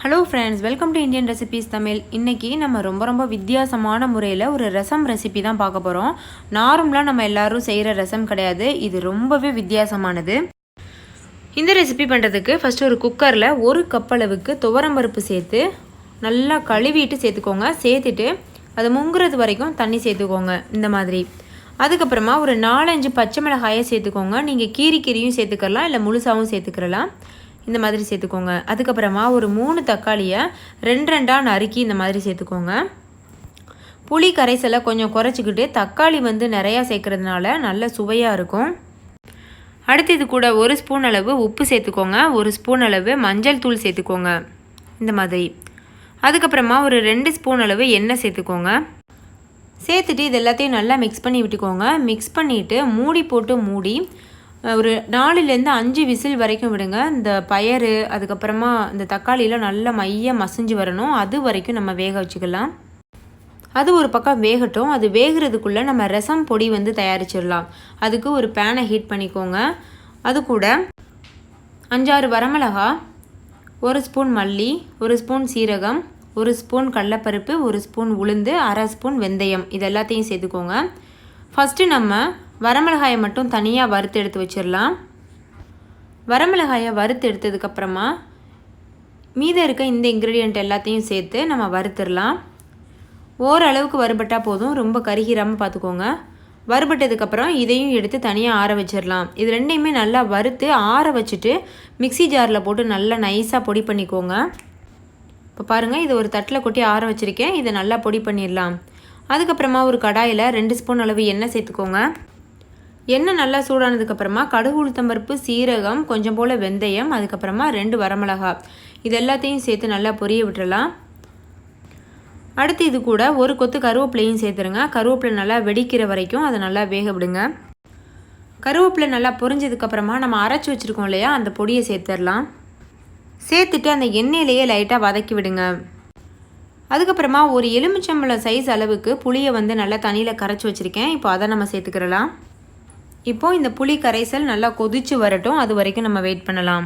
Hello friends, welcome to Indian recipes Tamil. இன்றைக்கி நம்ம ரொம்ப வித்தியாசமான முறையில் ஒரு ரசம் ரெசிபி தான் பார்க்க போகிறோம். நார்மலாக நம்ம எல்லோரும் செய்கிற ரசம் கிடையாது, இது ரொம்பவே வித்தியாசமானது. இந்த ரெசிபி பண்ணுறதுக்கு ஃபஸ்ட்டு ஒரு குக்கரில் 1 கப் அளவுக்கு துவரம்பருப்பு சேர்த்து நல்லா கழுவிட்டு சேர்த்துக்கோங்க. சேர்த்துட்டு அது முங்குறது வரைக்கும் தண்ணி சேர்த்துக்கோங்க இந்த மாதிரி. அதுக்கப்புறமா ஒரு 4-5 பச்சை மிளகாயை சேர்த்துக்கோங்க. நீங்கள் கீரியும் சேர்த்துக்கலாம், இல்லை முழுசாகவும் சேர்த்துக்கிறலாம். இந்த மாதிரி சேர்த்துக்கோங்க. அதுக்கப்புறமா ஒரு 3 தக்காளியை 2 நறுக்கி இந்த மாதிரி சேர்த்துக்கோங்க. புளி கரைசலை கொஞ்சம் குறைச்சிக்கிட்டு தக்காளி நிறையா சேர்க்கறதுனால நல்ல சுவையாக இருக்கும். அடுத்து இது கூட 1 ஸ்பூன் அளவு உப்பு சேர்த்துக்கோங்க. 1 ஸ்பூன் அளவு மஞ்சள் தூள் சேர்த்துக்கோங்க இந்த மாதிரி. அதுக்கப்புறமா ஒரு 2 ஸ்பூன் அளவு எண்ணெய் சேர்த்துக்கோங்க. சேர்த்துட்டு இது எல்லாத்தையும் நல்லா மிக்ஸ் பண்ணி விட்டுக்கோங்க. மிக்ஸ் பண்ணிவிட்டு மூடி போட்டு மூடி ஒரு 4-5 விசில் வரைக்கும் விடுங்க. இந்த பயறு அதுக்கப்புறமா இந்த தக்காளியில் நல்லா மசிஞ்சு வரணும். அது வரைக்கும் நம்ம வேக வச்சுக்கலாம். அது ஒரு பக்கம் வேகட்டும். அது வேகிறதுக்குள்ளே நம்ம ரசம் பொடி தயாரிச்சிடலாம். அதுக்கு ஒரு பேனை ஹீட் பண்ணிக்கோங்க. அது கூட 5-6 வரமிளகா, 1 ஸ்பூன் மல்லி, 1 ஸ்பூன் சீரகம், 1 ஸ்பூன் கடலைப்பருப்பு, 1 ஸ்பூன் உளுந்து, 1/2 ஸ்பூன் வெந்தயம், இது எல்லாத்தையும் சேர்த்துக்கோங்க. ஃபஸ்ட்டு நம்ம வரமிளகாயை மட்டும் தனியாக வறுத்து எடுத்து வச்சிடலாம். வரமிளகாயை வறுத்து எடுத்ததுக்கப்புறமா மீதம் இருக்க இந்த இன்க்ரீடியண்ட் எல்லாத்தையும் சேர்த்து நம்ம வறுத்துடலாம். ஓரளவுக்கு வறுபட்டால் போதும், ரொம்ப கருகிராமல் பார்த்துக்கோங்க. வறுபட்டதுக்கப்புறம் இதையும் எடுத்து தனியாக ஆற வச்சிடலாம். இது ரெண்டையுமே நல்லா வறுத்து ஆற வச்சுட்டு மிக்சி ஜாரில் போட்டு நல்லா நைஸாக பொடி பண்ணிக்கோங்க. இப்போ பாருங்கள், இது ஒரு தட்டில் கொட்டி ஆற வச்சுருக்கேன். இதை நல்லா பொடி பண்ணிடலாம். அதுக்கப்புறமா ஒரு கடாயில் 2 ஸ்பூன் அளவு எண்ணெய் சேர்த்துக்கோங்க. எண்ணெய் நல்லா சூடானதுக்கப்புறமா கடுகு, உளுத்தம்பருப்பு, சீரகம், கொஞ்சம் போல் வெந்தயம், அதுக்கப்புறமா 2 வரமிளகா, இது எல்லாத்தையும் சேர்த்து நல்லா பொரிய விட்டுறலாம். அடுத்து இது கூட ஒரு கொத்து கருவேப்பிலையும் சேர்த்துருங்க. கருவேப்பிலை நல்லா வெடிக்கிற வரைக்கும் அதை நல்லா வேக விடுங்க. கருவேப்பிலை நல்லா பொரிஞ்சதுக்கப்புறமா நம்ம அரைச்சி வச்சுருக்கோம் இல்லையா, அந்த பொடியை சேர்த்துடலாம். சேர்த்துட்டு அந்த எண்ணெயிலேயே லைட்டாக வதக்கி விடுங்க. அதுக்கப்புறமா ஒரு எலுமிச்சம்பழம் சைஸ் அளவுக்கு புளியை நல்லா தண்ணியில் கரைச்சி வச்சுருக்கேன். இப்போ அதை நம்ம சேர்த்துக்கிறலாம். இப்போது இந்த புளி கரைசல் நல்லா கொதித்து வரட்டும், அது வரைக்கும் நம்ம வெயிட் பண்ணலாம்.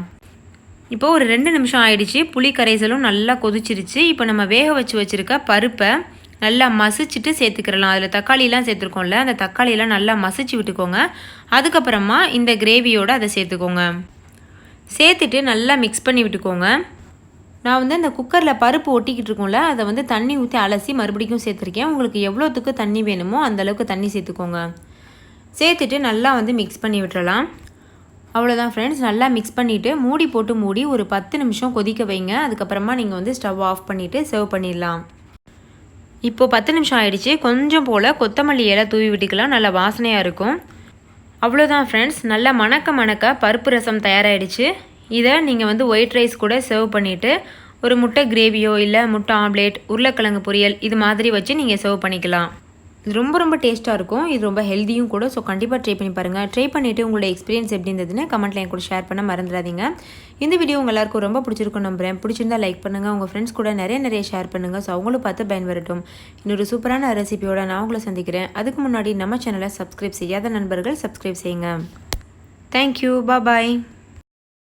இப்போது ஒரு 2 நிமிஷம் ஆயிடுச்சு. புளி கரைசலும் நல்லா கொதிச்சிருச்சு. இப்போ நம்ம வேக வச்சுருக்க பருப்பை நல்லா மசிச்சுட்டு சேர்த்துக்கிறலாம். அதில் தக்காளியெலாம் சேர்த்துருக்கோம்ல, அந்த தக்காளியெல்லாம் நல்லா மசிச்சு விட்டுக்கோங்க. அதுக்கப்புறமா இந்த கிரேவியோடு அதை சேர்த்துக்கோங்க. சேர்த்துட்டு நல்லா மிக்ஸ் பண்ணி விட்டுக்கோங்க. நான் இந்த குக்கரில் பருப்பு ஒட்டிக்கிட்டு இருக்கோம்ல, அதை தண்ணி ஊற்றி அலசி மறுபடியும் சேர்த்துருக்கேன். உங்களுக்கு எவ்வளோத்துக்கு தண்ணி வேணுமோ அந்தளவுக்கு தண்ணி சேர்த்துக்கோங்க. சேர்த்துட்டு நல்லா மிக்ஸ் பண்ணி விட்டுறலாம். அவ்வளோதான் ஃப்ரெண்ட்ஸ், நல்லா மிக்ஸ் பண்ணிவிட்டு மூடி போட்டு மூடி ஒரு 10 நிமிஷம் கொதிக்க வைங்க. அதுக்கப்புறமா நீங்கள் ஸ்டவ் ஆஃப் பண்ணிவிட்டு சர்வ் பண்ணிடலாம். இப்போது 10 நிமிஷம் ஆகிடுச்சு. கொஞ்சம் போல் கொத்தமல்லி இலை தூவி விட்டுக்கலாம், நல்லா வாசனையாக இருக்கும். அவ்வளோதான் ஃப்ரெண்ட்ஸ், நல்லா மணக்க பருப்பு ரசம் தயாராகிடுச்சு. இதை நீங்கள் ஒயிட் ரைஸ் கூட சர்வ் பண்ணிவிட்டு ஒரு முட்டை கிரேவியோ இல்லை முட்டை ஆம்லேட், உருளைக்கிழங்கு பொரியல், இது மாதிரி வச்சு நீங்கள் சர்வ் பண்ணிக்கலாம். இது ரொம்ப டேஸ்ட்டாக இருக்கும். இது ரொம்ப ஹெல்த்தியும் கூட. ஸோ கண்டிப்பாக ட்ரை பண்ணி பாருங்கள். ட்ரை பண்ணிவிட்டு உங்களோட எக்ஸ்பீரியன்ஸ் எப்படி இருந்ததுன்னு கமெண்ட்டில் என் கூட ஷேர் பண்ண மறந்துடாதீங்க. இந்த வீடியோ உங்கள் எல்லாருக்கும் ரொம்ப பிடிச்சிருக்கும் நம்புகிறேன். பிடிச்சிருந்தா லைக் பண்ணுங்கள், உங்கள் ஃப்ரெண்ட்ஸ் கூட நிறைய ஷேர் பண்ணுங்கள். ஸோ அவங்களும் பார்த்து பயன்பெறட்டும். இன்னொரு சூப்பரான ரெசிபியோட நான் உங்களை சந்திக்கிறேன். அதுக்கு முன்னாடி நம்ம சேனலை சப்ஸ்கிரைப் செய்யாத நண்பர்கள் சப்ஸ்கிரைப் செய்யுங்க. தேங்க்யூ, பாய்.